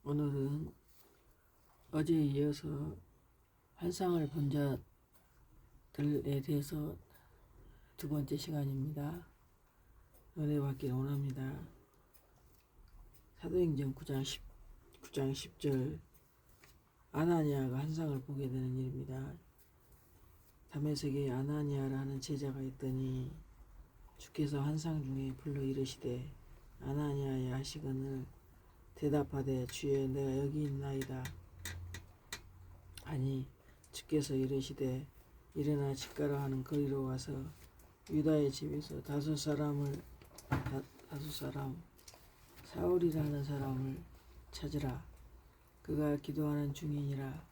오늘은 어제에 이어서 환상을 본 자들에 대해서 두 번째 시간입니다. 은혜 받기를 원합니다. 사도행전 9장 10절 아나니아가 환상을 보게 되는 일입니다. 다메섹에 아나니아라는 제자가 있더니 주께서 환상 중에 불러 이르시되 아나니아야 하시거늘 대답하되 주여 내가 여기 있나이다 하니 주께서 이르시되 일어나 집가라 하는 거리로 가서 유다의 집에서 다섯 사람 사울이라 하는 사람을 찾으라. 그가 기도하는 중이니라.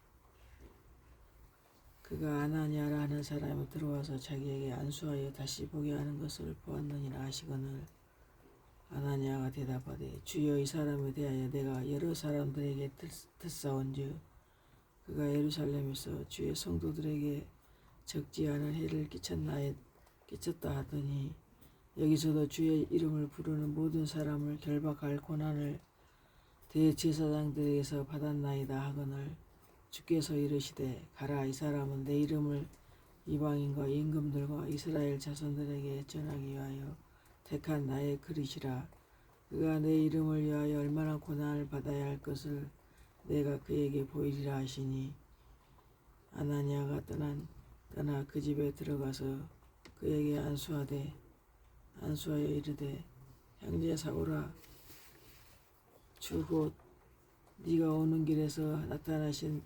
그가 아나니아라 하는 사람이 들어와서 자기에게 안수하여 다시 보게 하는 것을 보았느니라 하시거늘 아나니아가 대답하되 주여 이 사람에 대하여 내가 여러 사람들에게 듣사온즉 그가 예루살렘에서 주의 성도들에게 적지 않은 해를 끼쳤다 하더니 여기서도 주의 이름을 부르는 모든 사람을 결박할 고난을 대제사장들에게서 받았나이다 하거늘 주께서 이르시되 가라. 이 사람은 내 이름을 이방인과 임금들과 이스라엘 자손들에게 전하기 위하여 택한 나의 그릇이라. 그가 내 이름을 위하여 얼마나 고난을 받아야 할 것을 내가 그에게 보이리라 하시니 아나니아가 떠나 그 집에 들어가서 그에게 안수하여 이르되 형제 사울아 주 곧 네가 오는 길에서 나타나신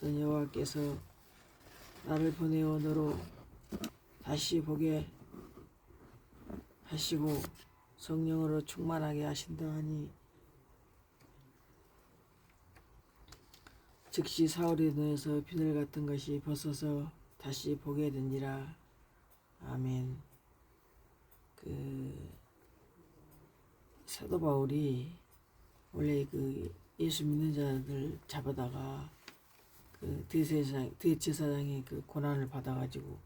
여호와께서 나를 보내어 너로 다시 보게 하시고 성령으로 충만하게 하신다 하니 즉시 사울의 눈에서 비늘 같은 것이 벗어서 다시 보게 되니라. 아멘. 사도 바울이 원래 예수 믿는 자들 잡아다가 대제사장이 고난을 받아가지고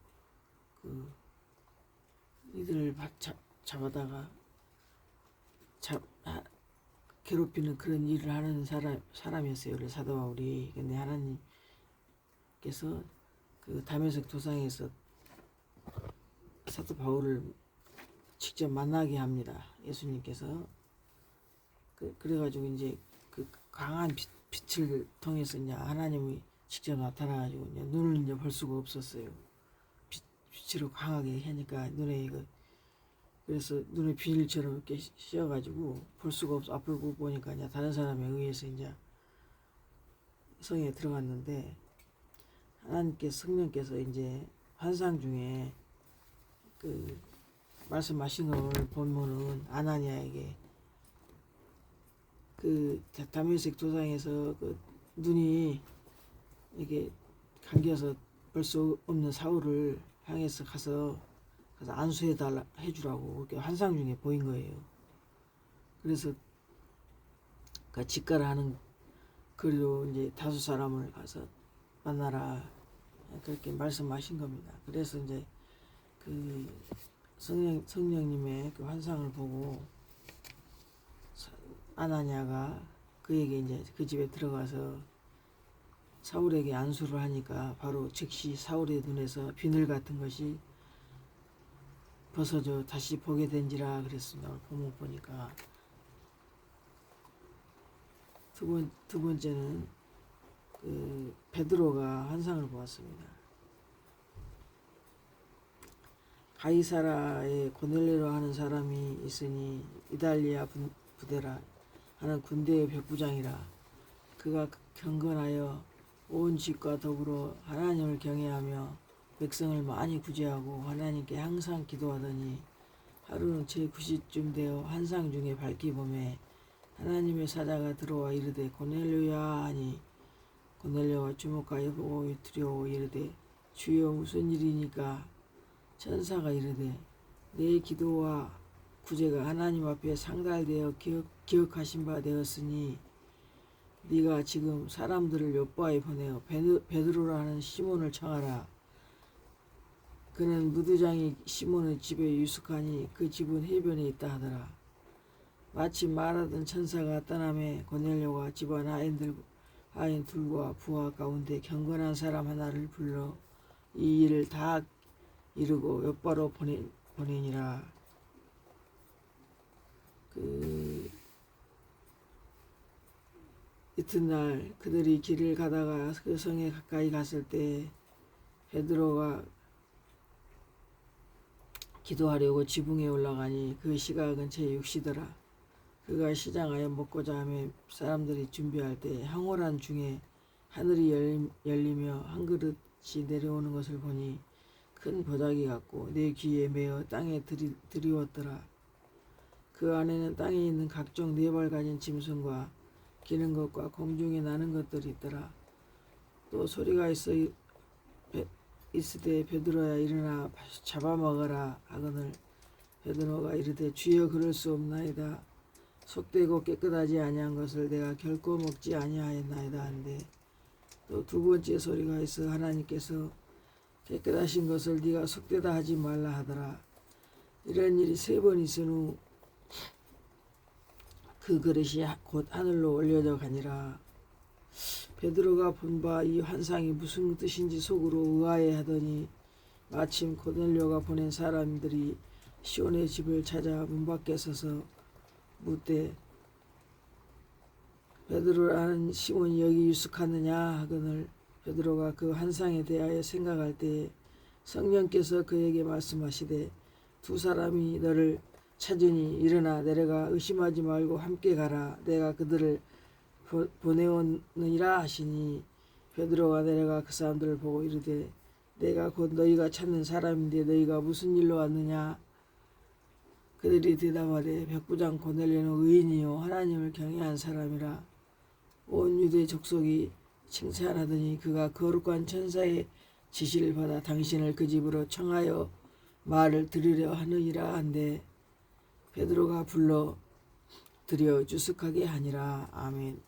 이들을 잡아다가 괴롭히는 그런 일을 하는 사람이었어요. 원래 사도 바울이. 근데 하나님께서 다메섹 도상에서 사도 바울을 직접 만나게 합니다. 예수님께서. 그래가지고 이제 강한 빛을 통해서 이제 하나님이 직접 나타나가지고 이제 눈을 이제 볼 수가 없었어요. 빛으로 강하게 하니까 눈에 그래서 눈에 비닐처럼 이렇게 씌어가지고 볼 수가 없어. 앞을 못 보니까 이제 다른 사람에 의해서 이제 성에 들어갔는데 성령께서 이제 환상 중에 말씀하신 걸 보면은 아나니아에게 다메섹 도상에서 눈이 이게 감겨서 볼 수 없는 사울을 향해서 가서 해주라고 그렇게 환상 중에 보인 거예요. 그래서 집가라 하는 거리로 이제 다섯 사람을 가서 만나라 그렇게 말씀하신 겁니다. 그래서 이제 성령님의 환상을 보고 아나니아가 그에게 이제 그 집에 들어가서 사울에게 안수를 하니까 바로 즉시 사울의 눈에서 비늘 같은 것이 벗어져 다시 보게 된지라 그랬습니다. 오늘 본문 보니까 두 번째는 베드로가 환상을 보았습니다. 가이사라에 고넬료라 하는 사람이 있으니 이달리아 부대라 하는 군대의 백부장이라. 그가 경건하여 온 집과 더불어 하나님을 경외하며 백성을 많이 구제하고 하나님께 항상 기도하더니 하루는 제9시쯤 되어 환상 중에 밝히 보매 하나님의 사자가 들어와 이르되 고넬료야 하니 고넬료가 주목하여 보고 두려워 이르되 주여 무슨 일이니까 천사가 이르되 내 기도와 구제가 하나님 앞에 상달되어 기억하신 바 되었으니 네가 지금 사람들을 요바에 보내어 베드로라는 시몬을 청하라. 그는 무두장이 시몬의 집에 유숙하니 그 집은 해변에 있다 하더라. 마침 말하던 천사가 떠남에 고넬료가 집안 하인 둘과 부하 가운데 경건한 사람 하나를 불러 이 일을 다 이루고 엿바로 보내니라. 이튿날 그들이 길을 가다가 그 성에 가까이 갔을 때 베드로가 기도하려고 지붕에 올라가니 그 시각은 제6시더라. 그가 시장하여 먹고자 하며 사람들이 준비할 때 황홀한 중에 하늘이 열리며 한 그릇이 내려오는 것을 보니 큰 보자기 같고 내 귀에 매어 땅에 들이웠더라. 그 안에는 땅에 있는 각종 네 발 가진 짐승과 기는 것과 공중에 나는 것들이 있더라. 또 소리가 있으되 베드로야 일어나 잡아먹어라 하거늘 베드로가 이르되 주여 그럴 수 없나이다. 속되고 깨끗하지 아니한 것을 내가 결코 먹지 아니하였나이다 한데 또 두 번째 소리가 있어 하나님께서 깨끗하신 것을 네가 속되다 하지 말라 하더라. 이런 일이 3번 있은 후 그 그릇이 곧 하늘로 올려져 가니라. 베드로가 본 바 이 환상이 무슨 뜻인지 속으로 의아해하더니 마침 고넬료가 보낸 사람들이 시온의 집을 찾아 문 밖에 서서 묻되 베드로라는 시몬이 여기 유숙하느냐 하거늘 베드로가 그 환상에 대하여 생각할 때에 성령께서 그에게 말씀하시되 두 사람이 너를 찾으니 일어나 내려가 의심하지 말고 함께 가라. 내가 그들을 보내오느니라 하시니 베드로가 내려가 그 사람들을 보고 이르되 내가 곧 너희가 찾는 사람인데 너희가 무슨 일로 왔느냐. 그들이 대답하되 백부장 고넬료는 의인이요 하나님을 경외한 사람이라. 온 유대 족속이 칭찬하더니 그가 거룩한 천사의 지시를 받아 당신을 그 집으로 청하여 말을 들으려 하느니라 한데 베드로가 불러 들여 주석하게 하니라. 아멘.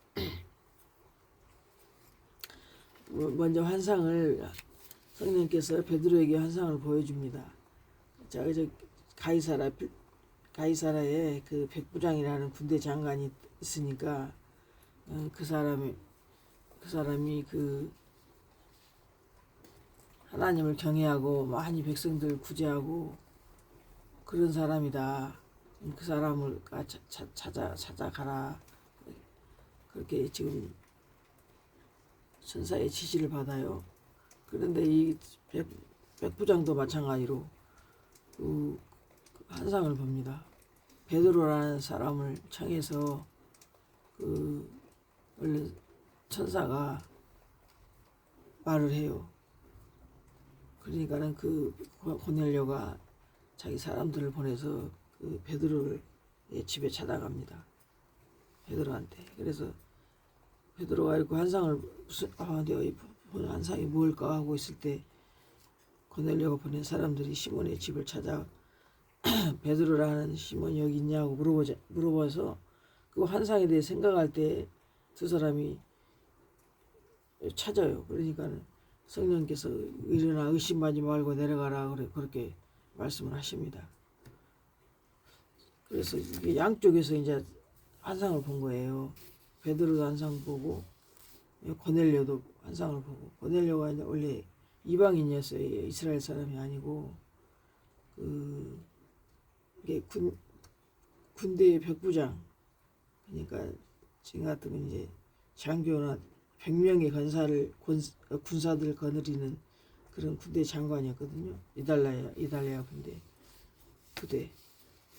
먼저 환상을 성령께서 베드로에게 환상을 보여줍니다. 자, 가이사라에 그 백부장이라는 군대 장관이 있으니까 그 사람이 그 하나님을 경외하고 많이 백성들 구제하고 그런 사람이다. 그 사람을 찾아가라. 그렇게 지금 천사의 지시를 받아요. 그런데 이 백부장도 마찬가지로 그 환상을 봅니다. 베드로라는 사람을 청해서 원래 천사가 말을 해요. 그러니까는 그 고넬료가 자기 사람들을 보내서 그 베드로를 집에 찾아갑니다. 베드로한테. 그래서 베드로가 이렇게 환상을 내가 본 환상이 뭘까 하고 있을 때 고넬료가 보낸 사람들이 시몬의 집을 찾아 베드로라는 시몬이 여기 있냐고 물어봐서 그 환상에 대해 생각할 때 두 사람이 찾아요. 그러니까 성령께서 일어나 의심하지 말고 내려가라 그렇게 말씀을 하십니다. 그래서 이게 양쪽에서 이제 환상을 본 거예요. 베드로도 환상 보고 고넬료도 환상을 보고 고넬료가 원래 이방인이었어요. 이스라엘 사람이 아니고 이게 군대의 백부장 그러니까 지금 같으면 이제 장교나 100명의 군사들을 거느리는 그런 군대 장관이었거든요. 이달리아 부대.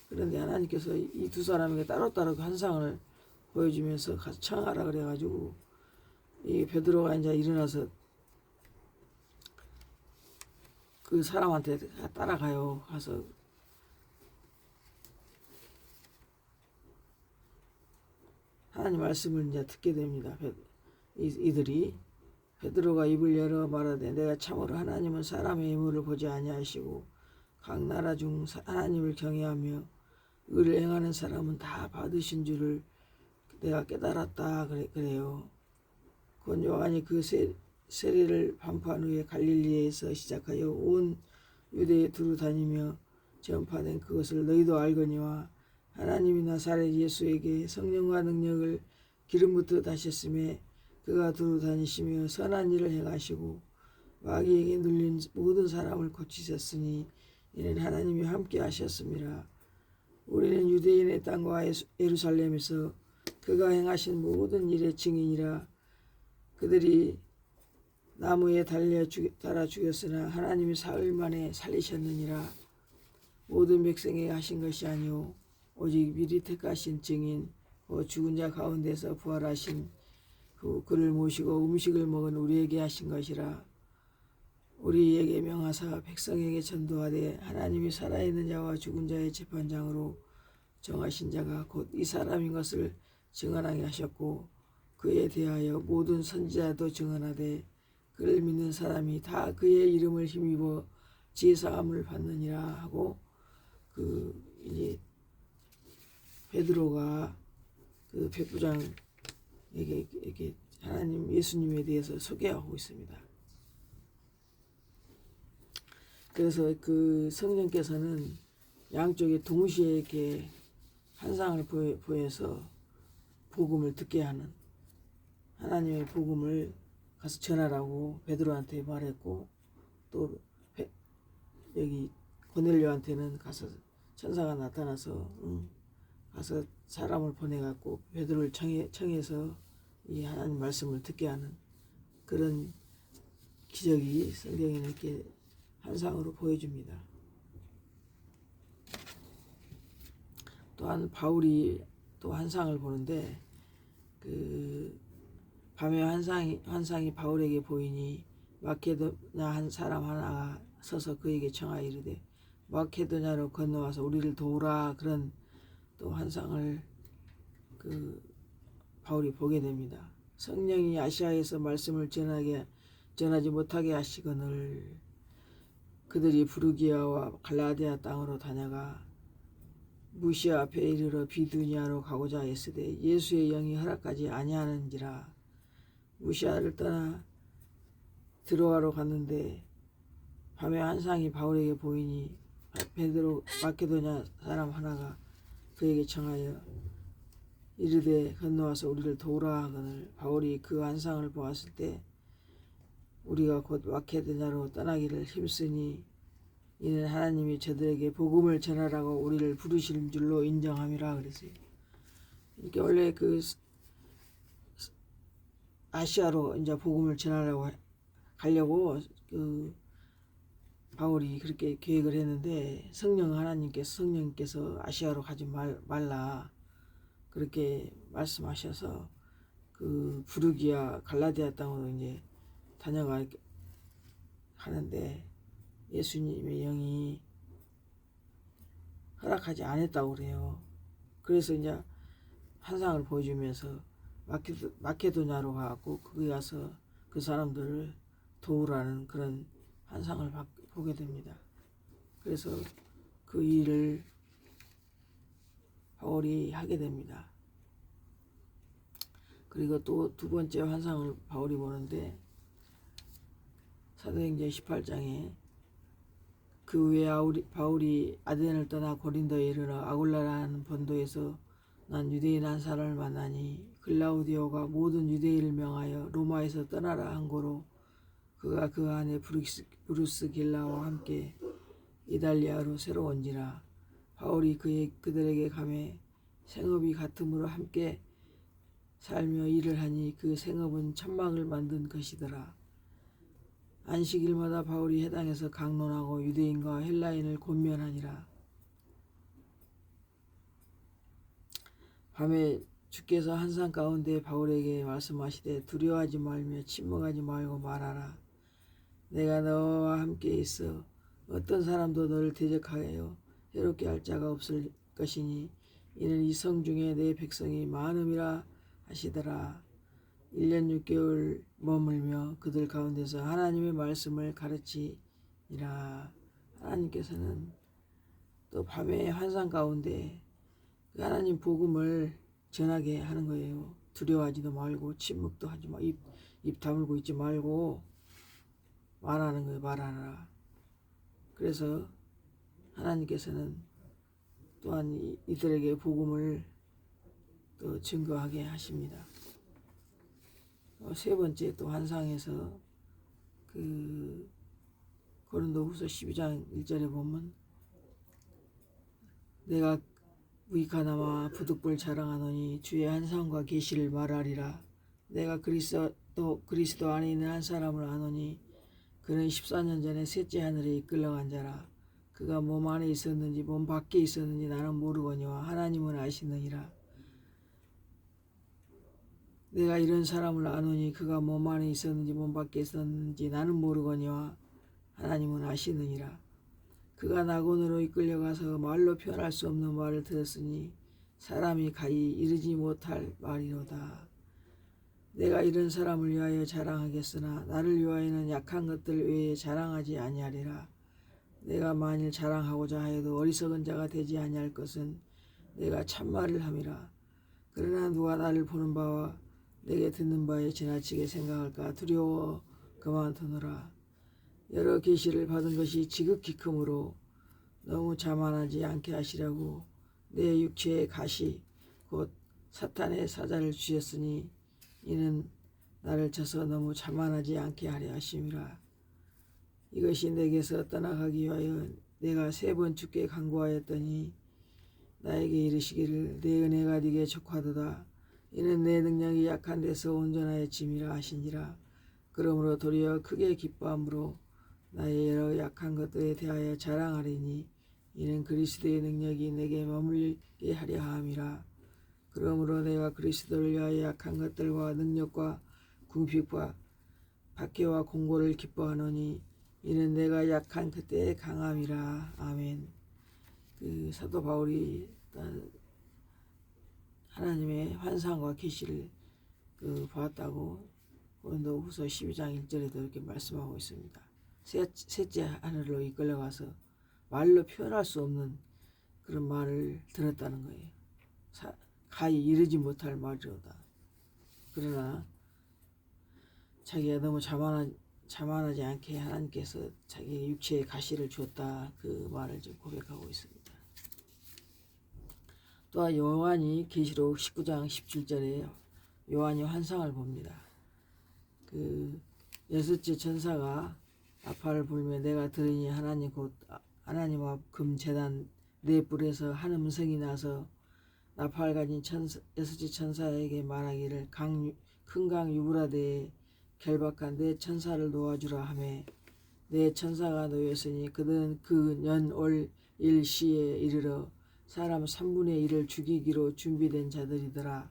그런데 하나님께서 이 두 사람에게 따로따로 환상을 보여주면서 가서 청하라 그래가지고 이 베드로가 이제 일어나서 그 사람한테 따라가요. 가서 하나님 말씀을 이제 듣게 됩니다. 이들이 베드로가 입을 열어 말하되 내가 참으로 하나님은 사람의 의무를 보지 아니하시고 각 나라 중 하나님을 경외하며 의를 행하는 사람은 다 받으신 줄을 내가 깨달았다 그래요. 곧 요한이 그 세례를 반포한 후에 갈릴리에서 시작하여 온 유대에 두루 다니며 전파된 그것을 너희도 알거니와 하나님이 나사렛 예수에게 성령과 능력을 기름부터 다셨음에 그가 두루 다니시며 선한 일을 행하시고 마귀에게 눌린 모든 사람을 고치셨으니 이는 하나님이 함께 하셨습니다. 우리는 유대인의 땅과 예루살렘에서 그가 행하신 모든 일의 증인이라. 그들이 나무에 달아 죽였으나 하나님이 사흘 만에 살리셨느니라. 모든 백성에게 하신 것이 아니오 오직 미리 택하신 증인 죽은 자 가운데서 부활하신 후 그를 모시고 음식을 먹은 우리에게 하신 것이라. 우리에게 명하사 백성에게 전도하되 하나님이 살아있는 자와 죽은 자의 재판장으로 정하신 자가 곧 이 사람인 것을 증언하게 하셨고 그에 대하여 모든 선지자도 증언하되 그를 믿는 사람이 다 그의 이름을 힘입어 지혜사함을 받느니라 하고 이제 베드로가 그 백부장에게 이렇게 하나님 예수님에 대해서 소개하고 있습니다. 그래서 그 성령께서는 양쪽에 동시에 이렇게 환상을 보여서 복음을 듣게 하는 하나님의 복음을 가서 전하라고 베드로한테 말했고 또 여기 고넬료한테는 가서 천사가 나타나서 가서 사람을 보내갖고 베드로를 청해서 이 하나님 말씀을 듣게 하는 그런 기적이 성경에 이렇게 환상으로 보여줍니다. 또한 바울이 또 환상을 보는데 그 밤에 환상이 바울에게 보이니 마케도냐 한 사람 하나가 서서 그에게 청하여 이르되 마케도냐로 건너와서 우리를 도우라. 그런 또 환상을 그 바울이 보게 됩니다. 성령이 아시아에서 말씀을 전하지 못하게 하시거늘 그들이 부르기아와 갈라디아 땅으로 다녀가 무시아 앞에 이르러 비두니아로 가고자 했으되 예수의 영이 허락하지 아니하는지라. 무시아를 떠나 드로아로 갔는데 밤에 환상이 바울에게 보이니 베드로 마케도냐 사람 하나가 그에게 청하여 이르되 건너와서 우리를 도우라 하거늘 바울이 그 환상을 보았을 때 우리가 곧 마케도냐로 떠나기를 힘쓰니 이는 하나님이 저들에게 복음을 전하라고 우리를 부르신 줄로 인정함이라 그랬어요. 이렇게 원래 그 아시아로 이제 복음을 전하려고 가려고 그 바울이 그렇게 계획을 했는데 성령님께서 아시아로 가지 말라 그렇게 말씀하셔서 그 부르기아 갈라디아 땅으로 이제 다녀가 하는데 예수님의 영이 허락하지 않았다고 그래요. 그래서 이제 환상을 보여주면서 마케도냐로 가고 거기 가서 그 사람들을 도우라는 그런 환상을 보게 됩니다. 그래서 그 일을 바울이 하게 됩니다. 그리고 또 두 번째 환상을 바울이 보는데 사도행전 18장에 그 후에 바울이 아덴을 떠나 고린도에 이르러 아굴라라는 본도에서 난 유대인 한 사람을 만나니 글라우디오가 모든 유대인을 명하여 로마에서 떠나라 한 고로 그가 그 안에 브루스길라와 함께 이달리아로 새로 온지라. 바울이 그들에게 가매 생업이 같음으로 함께 살며 일을 하니 그 생업은 천막을 만든 것이더라. 안식일마다 바울이 해당에서 강론하고 유대인과 헬라인을 권면하니라. 밤에 주께서 환상 가운데 바울에게 말씀하시되 두려워하지 말며 침묵하지 말고 말하라. 내가 너와 함께 있어 어떤 사람도 너를 대적하여 해롭게 할 자가 없을 것이니 이는 이 성 중에 내 백성이 많음이라 하시더라. 1년 6개월 머물며 그들 가운데서 하나님의 말씀을 가르치니라. 하나님께서는 또 밤에 환상 가운데 그 하나님 복음을 전하게 하는 거예요. 두려워하지도 말고 침묵도 하지 마. 입 다물고 있지 말고 말하는 거예요. 말하라. 그래서 하나님께서는 또한 이들에게 복음을 또 증거하게 하십니다. 세 번째 또 환상에서 그 고린도후서 12장 1절에 보면 내가 무익하나마 부득불 자랑하노니 주의 환상과 계시를 말하리라. 내가 그리스도 안에 있는 한 사람을 아노니 그는 14년 전에 셋째 하늘에 이끌려간 자라. 그가 몸 안에 있었는지 몸 밖에 있었는지 나는 모르거니와 하나님은 아시느니라. 내가 이런 사람을 아노니 그가 몸 안에 있었는지 몸 밖에 있었는지 나는 모르거니와 하나님은 아시느니라. 그가 낙원으로 이끌려가서 말로 표현할 수 없는 말을 들었으니 사람이 가히 이르지 못할 말이로다. 내가 이런 사람을 위하여 자랑하겠으나 나를 위하여는 약한 것들 외에 자랑하지 아니하리라. 내가 만일 자랑하고자 하여도 어리석은 자가 되지 아니할 것은 내가 참말을 함이라. 그러나 누가 나를 보는 바와 내게 듣는 바에 지나치게 생각할까 두려워 그만두노라. 여러 계시를 받은 것이 지극히 크므로 너무 자만하지 않게 하시려고 내 육체의 가시 곧 사탄의 사자를 주셨으니 이는 나를 쳐서 너무 자만하지 않게 하려 하심이라. 이것이 내게서 떠나가기 위하여 내가 3번 주께 간구하였더니 나에게 이르시기를 내 은혜가 네게 족하도다. 이는 내 능력이 약한 데서 온전하여짐이라 하시니라. 그러므로 도리어 크게 기뻐함으로 나의 여러 약한 것들에 대하여 자랑하리니 이는 그리스도의 능력이 내게 머물게 하려 함이라. 그러므로 내가 그리스도를 위하여 약한 것들과 능력과 궁핍과 박해와 공고를 기뻐하노니 이는 내가 약한 그때의 강함이라. 아멘. 그 사도 바울이 하나님의 환상과 계시를 보았다고 고린도후서 12장 1절에도 이렇게 말씀하고 있습니다. 셋째 하늘로 이끌려가서 말로 표현할 수 없는 그런 말을 들었다는 거예요. 가히 이르지 못할 말이로다. 그러나 자기가 너무 자만하지 않게 하나님께서 자기 육체의 가시를 주었다, 그 말을 지금 고백하고 있습니다. 또한 요한이 계시록 19장 17절에 요한이 환상을 봅니다. 그 여섯째 천사가 나팔을 불며 내가 들으니 하나님 곧 하나님 앞 금 제단 네 뿔에서 한 음성이 나서 나팔 가진 여섯째 천사에게 말하기를 큰 강 유브라데에 결박한 네 천사를 놓아주라 하매 네 천사가 놓였으니 그들은 그 년 올 일시에 이르러 사람 3분의 1을 죽이기로 준비된 자들이더라.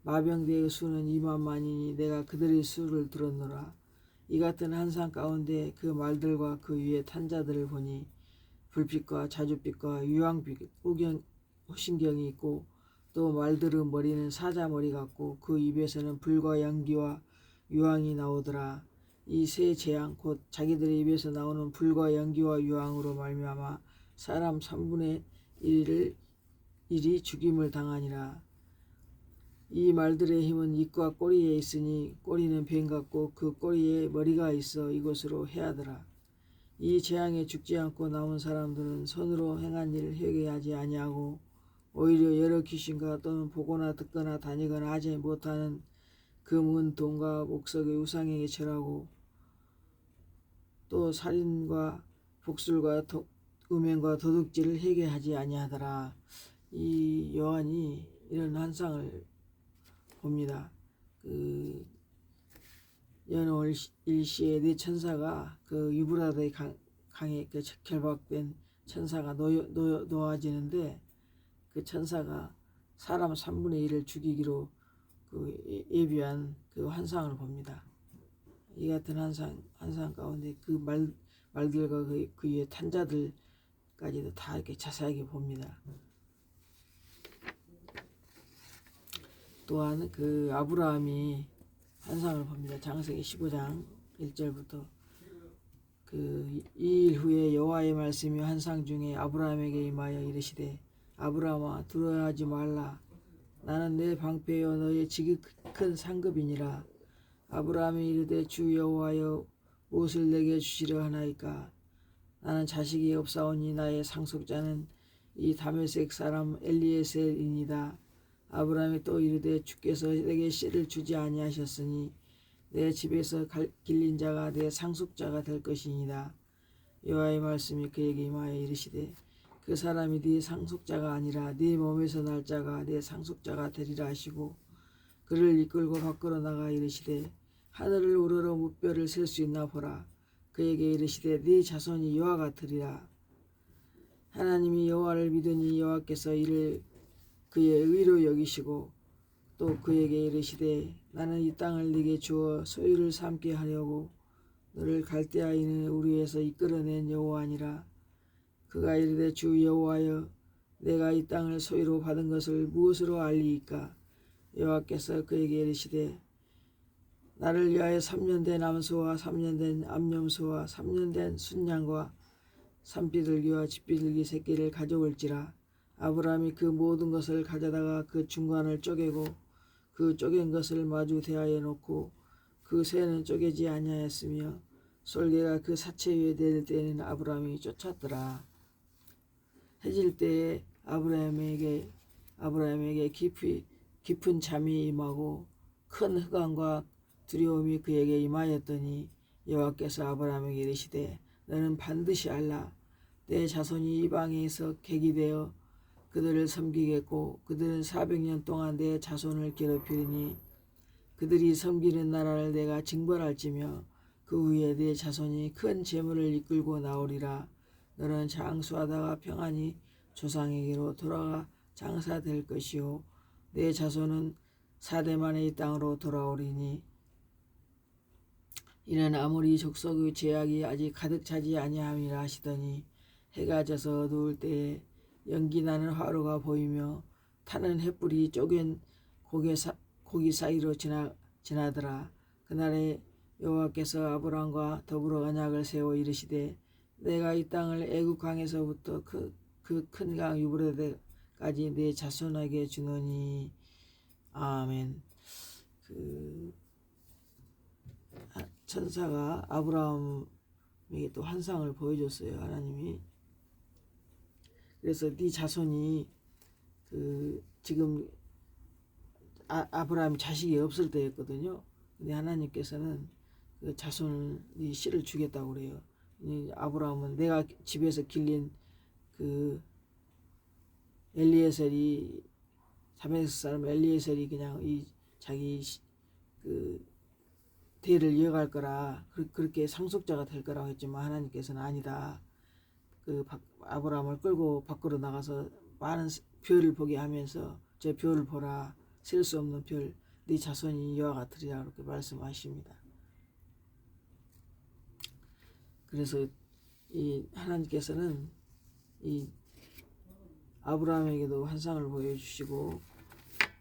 마병대의 수는 2만만이니 내가 그들의 수를 들었노라. 이 같은 환상 가운데 그 말들과 그 위에 탄 자들을 보니 불빛과 자줏빛과 유황빛 호신경이 있고 또 말들의 머리는 사자머리 같고 그 입에서는 불과 연기와 유황이 나오더라. 이 세 재앙 곧 자기들의 입에서 나오는 불과 연기와 유황으로 말미암아 사람 3분의 1이 죽임을 당하니라. 이 말들의 힘은 입과 꼬리에 있으니 꼬리는 뱀 같고 그 꼬리에 머리가 있어 이곳으로 해하더라. 이 재앙에 죽지 않고 남은 사람들은 손으로 행한 일을 회개하지 아니하고 오히려 여러 귀신과 또는 보거나 듣거나 다니거나 하지 못하는 금은 돈과 목석의 우상에게 절하고 또 살인과 복술과 음행과 도둑질을 회개하지 아니하더라. 이 요한이 이런 환상을 봅니다. 연월 일시에 네 천사가 그 유브라데 강에 결박된 천사가 놓아지는데 그 천사가 사람 3분의 1을 죽이기로 예비한 그 환상을 봅니다. 이 같은 환상 가운데 그 말들과 그 위에 탄 자들까지도 다 이렇게 자세하게 봅니다. 또한 그 아브라함이 환상을 봅니다. 창세기 15장 1절부터 그 2일 후에 여호와의 말씀이 환상 중에 아브라함에게 임하여 이르시되 아브라함아 두려워하지 말라. 나는 내 방패여 너의 지극히 큰 상급이니라. 아브라함이 이르되 주 여호와여 무엇을 내게 주시려 하나이까. 나는 자식이 없사오니 나의 상속자는 이 다메섹 사람 엘리에셀이니이다. 아브라함이 또 이르되 주께서 내게 씨를 주지 아니하셨으니 내 집에서 길린 자가 내 상속자가 될 것이니이다. 여호와의 말씀이 그에게 임하여 이르시되 그 사람이 네 상속자가 아니라 네 몸에서 날 자가 네 상속자가 되리라 하시고 그를 이끌고 밖으로 나가 이르시되 하늘을 우러러 무뼈를 셀 수 있나 보라. 그에게 이르시되 네 자손이 이와 같으리라. 하나님이 여호와를 믿으니 여호와께서 이를 그의 의로 여기시고 또 그에게 이르시되 나는 이 땅을 네게 주어 소유를 삼게 하려고 너를 갈대아인의 우리에서 이끌어낸 여호와니라. 그가 이르되 주 여호와여 내가 이 땅을 소유로 받은 것을 무엇으로 알리이까. 여호와께서 그에게 이르시되 나를 위하여 3년 된 암소와 3년 된 암염소와 3년 된 순양과 산비둘기와 집비둘기 새끼를 가져올지라. 아브라함이 그 모든 것을 가져다가 그 중간을 쪼개고 그 쪼갠 것을 마주 대하여 놓고 그 새는 쪼개지 아니하였으며 솔개가 그 사체 위에 내릴 때에는 아브라함이 쫓았더라. 해질 때에 아브라함에게 깊은 잠이 임하고 큰 흑암과 두려움이 그에게 임하였더니 여호와께서 아브라함에게 이르시되 너는 반드시 알라. 내 자손이 이방에서 객이 되어 그들을 섬기겠고 그들은 400년 동안 내 자손을 괴롭히리니 그들이 섬기는 나라를 내가 징벌할지며 그 후에 내 자손이 큰 재물을 이끌고 나오리라. 너는 장수하다가 평안히 조상에게로 돌아가 장사될 것이요 내 자손은 4대 만에 이 땅으로 돌아오리니 이는 아무리 족속의 죄악이 아직 가득 차지 아니함이라 하시더니 해가 져서 어두울 때에 연기 나는 화로가 보이며 타는 횃불이 쪼갠 고기 사이로 지나더라. 그날에 여호와께서 아브람과 더불어 언약을 세워 이르시되 내가 이 땅을 애굽 강에서부터 그 큰 강 유브라데까지 내 자손에게 주노니. 아멘. 천사가 아브라함에게 또 환상을 보여줬어요. 하나님이. 그래서 네 자손이 지금 아브라함이 자식이 없을 때였거든요. 근데 하나님께서는 그 자손이 씨를 주겠다고 그래요. 아브라함은 내가 집에서 길린 그 엘리에셀이 다메섹 사람 엘리에셀이 그냥 이 자기 그 대를 이어갈 거라 그렇게 상속자가 될 거라고 했지만 하나님께서는 아니다. 아브라함을 끌고 밖으로 나가서 많은 별을 보게 하면서 저 별을 보라. 셀 수 없는 별 네 자손이 이와 같으리라 그렇게 말씀하십니다. 그래서 이 하나님께서는 이 아브라함에게도 환상을 보여주시고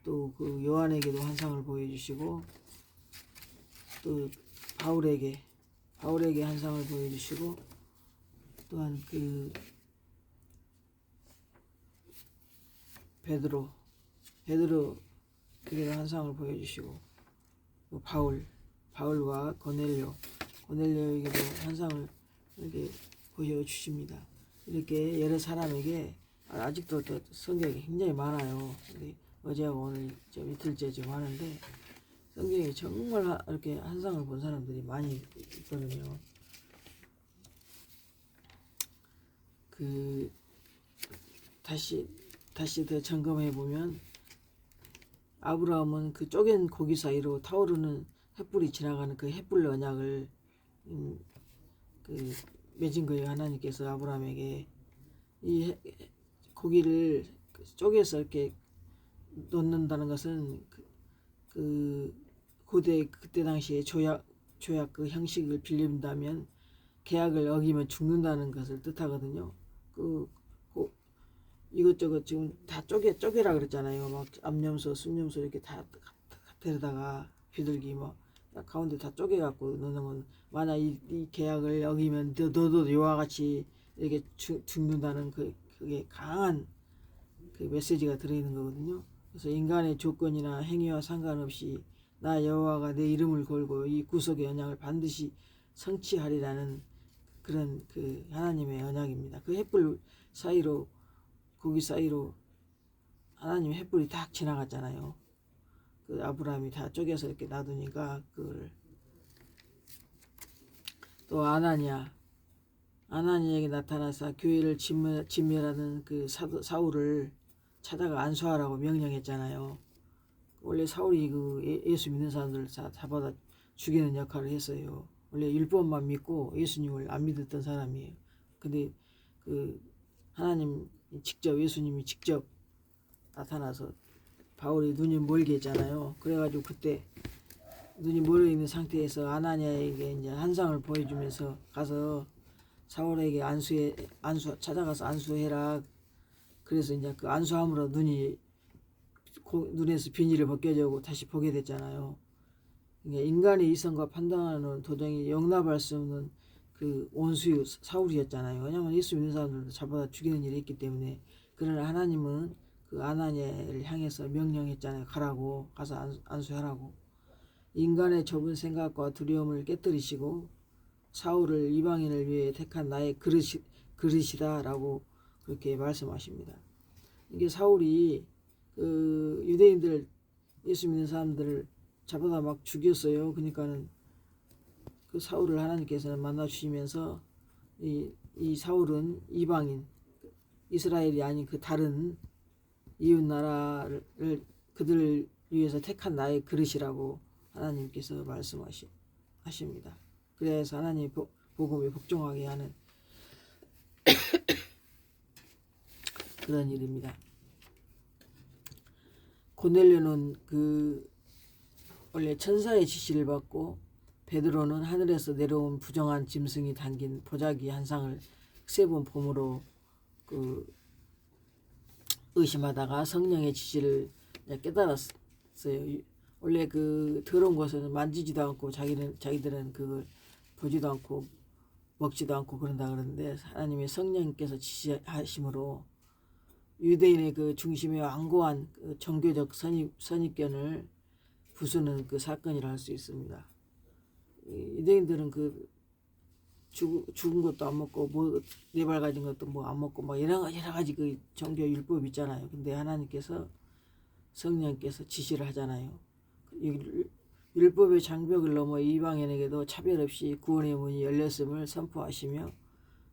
또 그 요한에게도 환상을 보여주시고 또 바울에게 환상을 보여주시고 또한 그 베드로에게도 환상을 보여주시고 또 바울과 고넬료에게도 환상을 이렇게 보여주십니다. 이렇게 여러 사람에게 아직도 또 성경이 굉장히 많아요. 어제하고 오늘 좀 이틀째 좀 하는데 성경에 정말 이렇게 환상을 본 사람들이 많이 있거든요. 다시 더 점검해 보면 아브라함은 그 쪼갠 고기 사이로 타오르는 횃불이 지나가는 그 횃불 언약을 맺은 거예요. 하나님께서 아브라함에게 이 고기를 쪼개서 이렇게 놓는다는 것은 그때 당시에 조약 그 형식을 빌린다면 계약을 어기면 죽는다는 것을 뜻하거든요. 이것저것 지금 다 쪼개라 그랬잖아요. 막 암염소, 순염소 이렇게 다 데려다가 비둘기 뭐 가운데 다 쪼개갖고 넣는 만약 이 계약을 어기면 너도 이와 같이 이렇게 죽는다는 그게 강한 그 메시지가 들어있는 거거든요. 그래서 인간의 조건이나 행위와 상관없이 나 여호와가 내 이름을 걸고 이 구속의 언약을 반드시 성취하리라는 그런 그 하나님의 언약입니다. 그 횃불 사이로 고기 사이로 하나님 횃불이 딱 지나갔잖아요. 그 아브라함이 다 쪼개서 이렇게 놔두니까 그걸 또 아나니에게 나타나서 교회를 진멸하는 그 사울을 찾아가 안수하라고 명령했잖아요. 원래 사울이 그 예수 믿는 사람들을 다 잡아다 죽이는 역할을 했어요. 원래 율법만 믿고 예수님을 안 믿었던 사람이에요. 근데 그 하나님 직접 예수님이 직접 나타나서 바울이 눈이 멀게 했잖아요. 그래가지고 그때 눈이 멀어 있는 상태에서 아나니아에게 이제 한상을 보여주면서 가서 사울에게 찾아가서 안수해라. 그래서 이제 그 안수함으로 눈에서 비닐이 벗겨지고 다시 보게 됐잖아요. 인간의 이성과 판단은 도저히 용납할 수 없는 그 원수의 사울이었잖아요. 왜냐하면 예수 믿는 사람들도 잡아다 죽이는 일이 있기 때문에. 그러나 하나님은 그 아나니아를 향해서 명령했잖아요. 가라고, 가서 안수하라고. 인간의 좁은 생각과 두려움을 깨뜨리시고 사울을 이방인을 위해 택한 나의 그릇이다라고 그렇게 말씀하십니다. 이게 사울이 그 유대인들 예수 믿는 사람들을 잡아다 막 죽였어요. 그러니까는 그 사울을 하나님께서는 만나 주시면서 이 사울은 이방인 이스라엘이 아닌 그 다른 이웃 나라를 그들을 위해서 택한 나의 그릇이라고 하나님께서 말씀하십니다. 그래서 하나님의 복음에 복종하게 하는 그런 일입니다. 고넬료는 그 원래 천사의 지시를 받고 베드로는 하늘에서 내려온 부정한 짐승이 담긴 보자기 한 상을 세 번 봄으로 그 의심하다가 성령의 지시를 깨달았어요. 원래 그 더러운 것은 만지지도 않고 자기들은 그걸 보지도 않고 먹지도 않고 그런다 그러는데 하나님의 성령께서 지시하심으로 유대인의 그 중심에 완고한 그 종교적 선입견을 부수는 그 사건이라 할 수 있습니다. 유대인들은 그 죽은 것도 안 먹고 뭐 네발 가진 것도 뭐 안 먹고 막 여러 가지 그 종교 율법 있잖아요. 근데 하나님께서 성령께서 지시를 하잖아요. 율법의 장벽을 넘어 이방인에게도 차별 없이 구원의 문이 열렸음을 선포하시며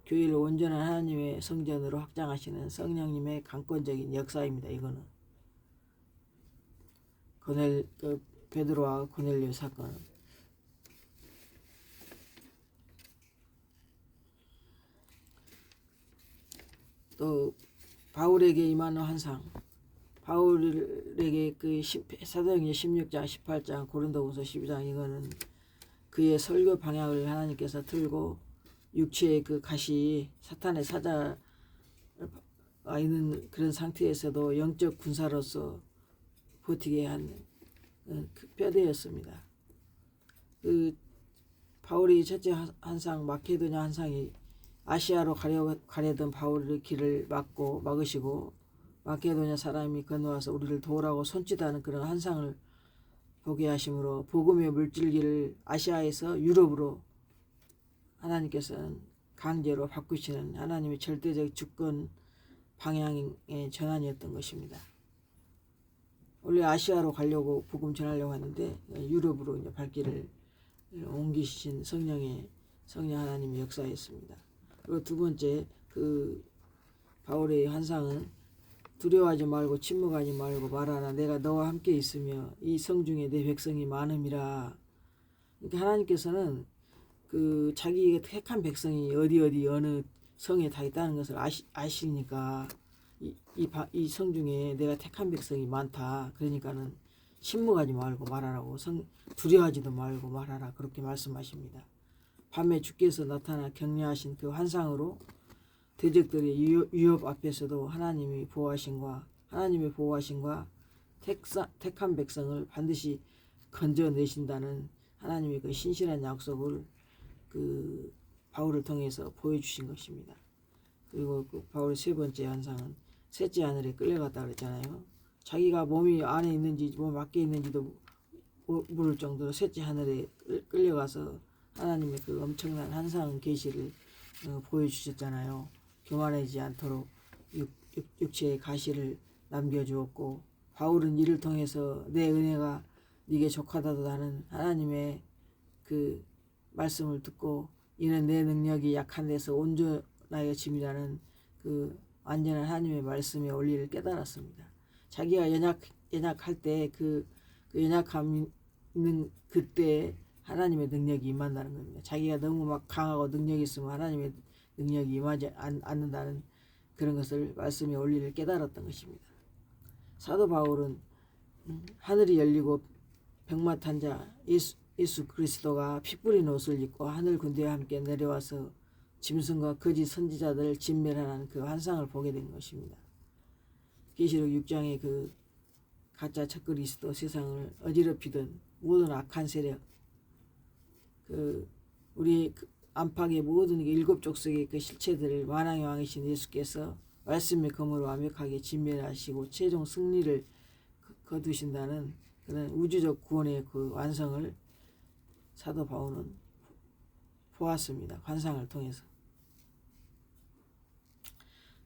교회를 온전한 하나님의 성전으로 확장하시는 성령님의 강권적인 역사입니다. 이거는 베드로와 고넬료 사건은 또 바울에게 임하는 환상 바울에게 그 사도행전 16장 18장 고린도후서 12장 이거는 그의 설교 방향을 하나님께서 틀고 육체의 그 가시 사탄의 사자가 있는 그런 상태에서도 영적 군사로서 버티게 한 그 뼈대였습니다. 그 바울이 첫째 한상 마케도냐 한상이 아시아로 가려던 바울의 길을 막으시고 마케도냐 사람이 건너와서 우리를 도우라고 손짓하는 그런 한상을 보게 하심으로 복음의 물줄기를 아시아에서 유럽으로 하나님께서는 강제로 바꾸시는 하나님의 절대적 주권 방향의 전환이었던 것입니다. 원래 아시아로 가려고 복음 전하려고 하는데 유럽으로 이제 발길을 옮기신 성령 하나님의 역사였습니다. 그리고 두 번째 그 바울의 환상은 두려워하지 말고 침묵하지 말고 말하라. 내가 너와 함께 있으며 이 성 중에 내 백성이 많음이라. 그러니까 하나님께서는 그 자기가 택한 백성이 어디 어느 성에 다 있다는 것을 아시니까 이 성 중에 내가 택한 백성이 많다. 그러니까는 침묵하지 말고 말하라고 두려워하지도 말고 말하라. 그렇게 말씀하십니다. 밤에 주께서 나타나 격려하신 그 환상으로 대적들의 위협 앞에서도 하나님의 보호하심과 택한 백성을 반드시 건져내신다는 하나님의 그 신실한 약속을 그 바울을 통해서 보여주신 것입니다. 그리고 그 바울의 세 번째 환상은 셋째 하늘에 끌려갔다 그랬잖아요. 자기가 몸이 안에 있는지 몸 밖에 있는지도 모를 정도로 셋째 하늘에 끌려가서 하나님의 그 엄청난 환상 계시를 보여주셨잖아요. 교만하지 않도록 육체의 가시를 남겨주었고, 바울은 이를 통해서 내 은혜가 네게 족하다도 하는 하나님의 그 말씀을 듣고, 이는 내 능력이 약한 데서 온전하여 짐이라는 그 완전한 하나님의 말씀의 원리를 깨달았습니다. 자기가 연약할 때 그 연약함 있는 그때 하나님의 능력이 임한다는 겁니다. 자기가 너무 막 강하고 능력이 있으면 하나님의 능력이 임하지 않는다는 그런 것을 말씀의 원리를 깨달았던 것입니다. 사도 바울은 하늘이 열리고 병마 탄 자 예수 그리스도가 피 뿌린 옷을 입고 하늘 군대와 함께 내려와서 짐승과 거짓 선지자들을 진멸하는 그 환상을 보게 된 것입니다. 계시록 6장의 그 가짜 첫 그리스도 세상을 어지럽히던 모든 악한 세력, 그 우리 안팎의 모든 일곱 족속의 그 실체들을 만왕의 왕이신 예수께서 말씀의 검으로 완벽하게 진멸하시고 최종 승리를 거두신다는 그런 우주적 구원의 그 완성을 사도 바울은 보았습니다. 환상을 통해서.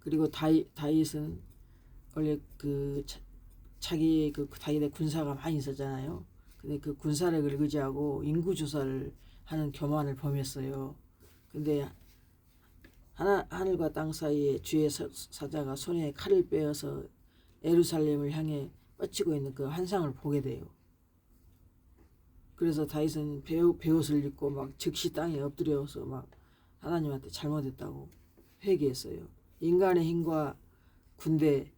그리고 다윗은 원래 그 자기 그 다윗의 군사가 많이 있었잖아요. 근데 그 군사력을 의지하고 인구 조사를 하는 교만을 범했어요. 근데 하늘과 땅 사이에 주의 사자가 손에 칼을 빼어서 예루살렘을 향해 뻗치고 있는 그 환상을 보게 돼요. 그래서 다윗은 베옷을 입고 막 즉시 땅에 엎드려서 막 하나님한테 잘못했다고 회개했어요. 인간의 힘과 군대,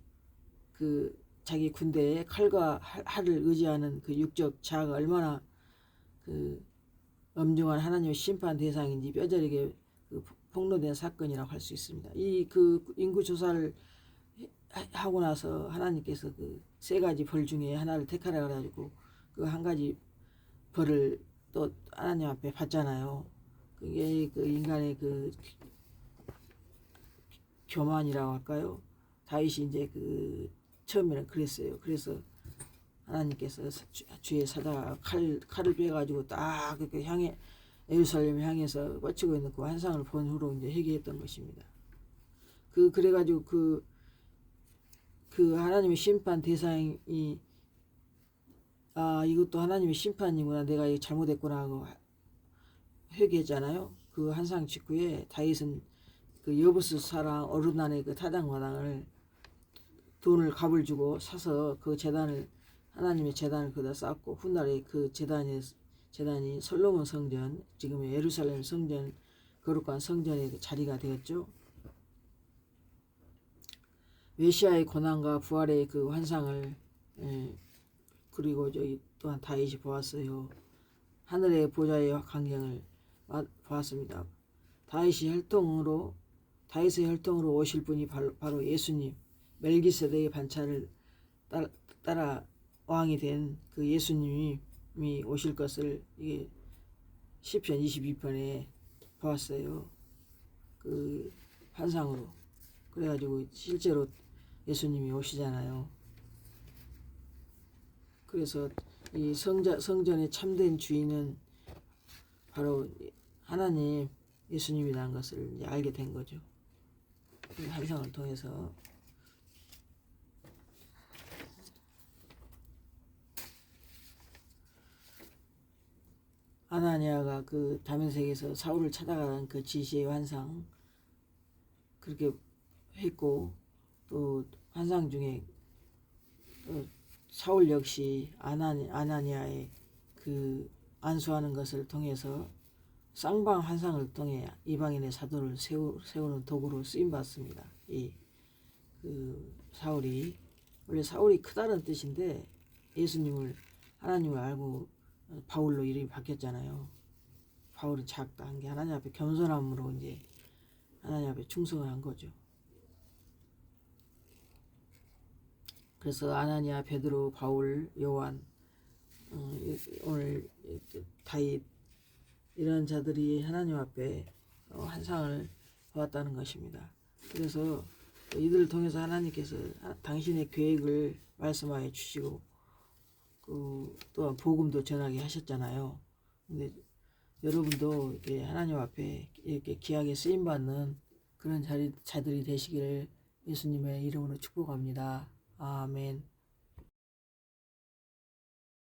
그 자기 군대에 칼과 활을 의지하는 그 육적 자아가 얼마나 그 엄중한 하나님의 심판 대상인지 뼈저리게 그 폭로된 사건이라고 할 수 있습니다. 이 그 인구 조사를 하고 나서 하나님께서 그 세 가지 벌 중에 하나를 택하라 그래가지고 그 한 가지 벌을 또 하나님 앞에 받잖아요. 그게 그 인간의 그 교만이라고 할까요? 다윗이 이제 그 처음에는 그랬어요. 그래서 하나님께서 주의 사자가 칼을 빼가지고 딱 그렇게 예루살렘을 향해서 뻗치고 있는 그 환상을 본 후로 이제 회개했던 것입니다. 그래가지고 그 하나님의 심판 대상이 이것도 하나님의 심판이구나, 내가 이거 잘못했구나 하고 회개했잖아요. 그 환상 직후에 다윗은 그 여부스 사랑 어르난의 그 타작마당을 돈을 값을 주고 사서 그 재단을 하나님의 재단을 거기다 쌓고 훗날에 그 재단이 솔로몬 성전, 지금의 예루살렘 성전, 거룩한 성전의 그 자리가 되었죠. 메시아의 고난과 부활의 그 환상을 그리고 저희 또한 다윗이 보았어요. 하늘의 보좌의 광경을 보았습니다. 다윗의 혈통으로 오실 분이 바로 예수님, 멜기세덱의 반차를 따라 왕이 된 그 예수님이 오실 것을 이게 시편 22편에 보았어요. 그 환상으로. 그래가지고 실제로 예수님이 오시잖아요. 그래서 이 성전의 참된 주인은 바로 하나님 예수님이라는 것을 이제 알게 된 거죠. 이 환상을 통해서. 아나니아가 그 다메섹에서 사울을 찾아가는 그 지시의 환상 그렇게 했고, 또 환상 중에 사울 역시 아나니아의 그 안수하는 것을 통해서 쌍방 환상을 통해 이방인의 사도를 세우는 도구로 쓰임 받습니다. 그 사울이 원래 사울이 크다는 뜻인데 하나님을 알고 바울로 이름이 바뀌었잖아요. 바울은 작다 한 게 하나님 앞에 겸손함으로 이제 하나님 앞에 충성을 한 거죠. 그래서 아나니아, 베드로, 바울, 요한, 오늘 다윗 이런 자들이 하나님 앞에 환상을 보았다는 것입니다. 그래서 이들을 통해서 하나님께서 당신의 계획을 말씀하여 주시고 또한 복음도 전하게 하셨잖아요. 근데 여러분도 이렇게 하나님 앞에 이렇게 귀하게 쓰임 받는 그런 자들이 되시기를 예수님의 이름으로 축복합니다. 아멘.